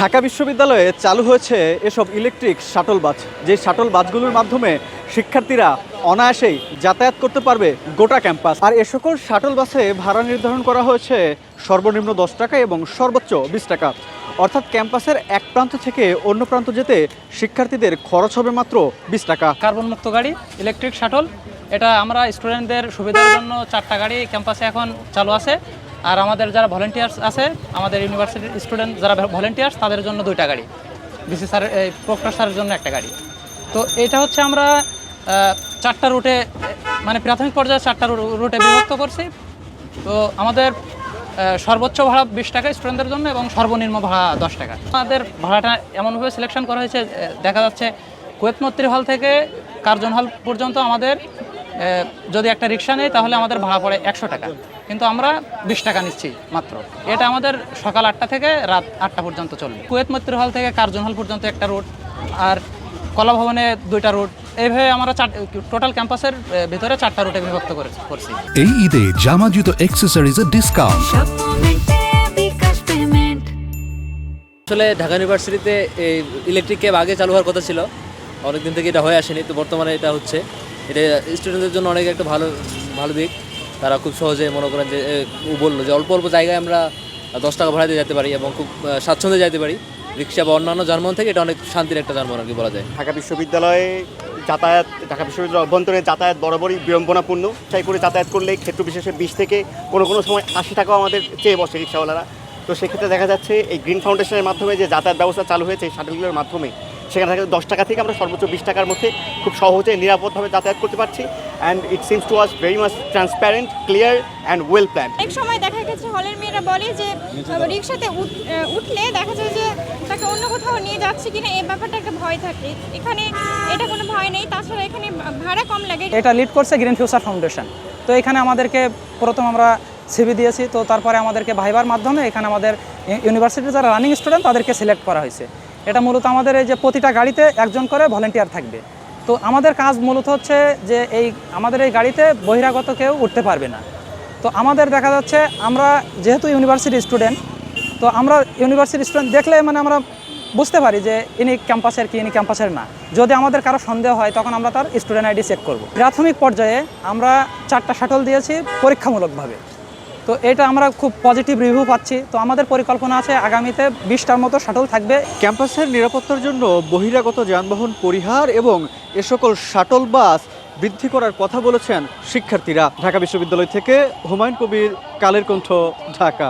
ঢাকা বিশ্ববিদ্যালয়ে চালু হয়েছে এসব ইলেকট্রিক শাটল বাস, যে শাটল বাসগুলোর মাধ্যমে শিক্ষার্থীরা অনায়াসেই যাতায়াত করতে পারবে গোটা ক্যাম্পাস। আর এ সকল শাটল বাসে ভাড়া নির্ধারণ করা হয়েছে সর্বনিম্ন 10 টাকা এবং সর্বোচ্চ 20 টাকা। অর্থাৎ ক্যাম্পাসের এক প্রান্ত থেকে অন্য প্রান্ত যেতে শিক্ষার্থীদের খরচ হবে মাত্র 20 টাকা। কার্বন মুক্ত গাড়ি ইলেকট্রিক শাটল, এটা আমরা স্টুডেন্টদের সুবিধার জন্য 4টা গাড়ি ক্যাম্পাসে এখন চালু আছে। আর আমাদের যারা ভলেন্টিয়ার্স আছে, আমাদের ইউনিভার্সিটির স্টুডেন্ট যারা ভলেন্টিয়ার্স, তাদের জন্য 2টা গাড়ি, বিসি স্যার প্রক্টর স্যারের জন্য 1টা গাড়ি। তো এটা হচ্ছে আমরা 4টা রুটে, মানে প্রাথমিক পর্যায়ে 4টা রুটে বিভক্ত করছি। তো আমাদের সর্বোচ্চ ভাড়া 20 টাকা স্টুডেন্টদের জন্য এবং সর্বনিম্ন ভাড়া 10 টাকা। আমাদের ভাড়াটা এমনভাবে সিলেকশন করা হয়েছে, দেখা যাচ্ছে কুয়েত মৈত্রী হল থেকে কার্জন হল পর্যন্ত আমাদের যদি একটা রিক্সা নেই তাহলে আমাদের ভাড়া পড়ে 100 টাকা, কিন্তু আমরা 20 টাকা নিচ্ছি মাত্র। এটা আমাদের সকাল 8টা থেকে রাত 8টা পর্যন্ত চলবে। কুয়েত মৈত্রী হল থেকে কার্জন হল পর্যন্ত 1টা রুট, আর কলা ভবনে 2টা রুট। এইভাবে আমরা টোটাল ক্যাম্পাসের ভিতরে 4টা রুটে বিভক্ত করছি। এই ঈদে জামা জুতো অ্যাক্সেসরিজের ডিসকাউন্ট। আসলে ঢাকা ইউনিভার্সিটিতে এই ইলেকট্রিক ক্যাব আগে চালু হওয়ার কথা ছিল, অনেকদিন থেকে এটা হয়ে আসেনি, তো বর্তমানে এটা হচ্ছে। এটা স্টুডেন্টদের জন্য অনেক একটা ভালো দিক। তারা খুব সহজে মনে করেন যে বললো যে অল্প অল্প জায়গায় আমরা 10 টাকা ভাড়া দিয়ে যেতে পারি এবং খুব স্বাচ্ছন্দ্যে যেতে পারি। রিক্সা বা অন্যান্য যানবাহন থেকে এটা অনেক শান্তির একটা যানবাহন আর কি বলা যায়। ঢাকা বিশ্ববিদ্যালয়ে ঢাকা বিশ্ববিদ্যালয়ের অভ্যন্তরে যাতায়াত বরাবরই বিড়ম্বনাপূর্ণ। চাই করে যাতায়াত করলে ক্ষেত্র বিশেষে 20 থেকে কোনো সময় 80 টাকাও আমাদের চেয়ে বসে রিক্সাওয়ালারা। তো সেক্ষেত্রে দেখা যাচ্ছে এই গ্রিন ফাউন্ডেশনের মাধ্যমে যে যাতায়াত ব্যবস্থা চালু হয়েছে এই শাটলগুলোর মাধ্যমে, সেখানে থেকে 10 টাকা থেকে আমরা সর্বোচ্চ 20 টাকার মধ্যে খুব সহজে নিরাপদভাবে যাতায়াত করতে পারছি। And it seems to us very much transparent, clear and well plan. এক সময় দেখা গেছে হলের মেয়েরা বলে যে রিক্সাতে উঠলে দেখা যায় যে তাকে অন্য কোথাও নিয়ে যাচ্ছে কিনা, এই ব্যাপারটা একটা ভয় থাকে। এখানে এটা কোনো ভয় নেই, তাছাড়া এখানে ভাড়া কম লাগে। এটা লিড করছে গ্রিন ফিউচার ফাউন্ডেশন। তো এখানে আমাদেরকে প্রথম আমরা সিভি দিয়েছি, তো তারপরে আমাদেরকে ভাইবার মাধ্যমে এখানে আমাদের ইউনিভার্সিটির যারা রানিং স্টুডেন্ট তাদেরকে সিলেক্ট করা হয়েছে। এটা মূলত আমাদের এই যে প্রতিটা গাড়িতে একজন করে ভলেন্টিয়ার থাকবে। তো আমাদের কাজ মূলত হচ্ছে যে আমাদের এই গাড়িতে বহিরাগত কেউ উঠতে পারবে না। তো আমাদের দেখা যাচ্ছে আমরা যেহেতু ইউনিভার্সিটি স্টুডেন্ট, তো আমরা ইউনিভার্সিটি স্টুডেন্ট দেখলে মানে আমরা বুঝতে পারি যে ইনি ক্যাম্পাসের কি ইনি ক্যাম্পাসের না। যদি আমাদের কারো সন্দেহ হয় তখন আমরা তার স্টুডেন্ট আইডি চেক করব। প্রাথমিক পর্যায়ে আমরা 4টা শাটল দিয়েছি পরীক্ষামূলকভাবে। তো এটা আমরা খুব পজিটিভ রিভিউ পাচ্ছি। তো আমাদের পরিকল্পনা আছে আগামীতে 20টার মতো শাটল থাকবে। ক্যাম্পাসের নিরাপত্তার জন্য বহিরাগত যানবাহন পরিহার এবং এ সকল শাটল বাস বৃদ্ধি করার কথা বলেছেন শিক্ষার্থীরা। ঢাকা বিশ্ববিদ্যালয় থেকে হুমায়ুন কবির, কালের কণ্ঠ, ঢাকা।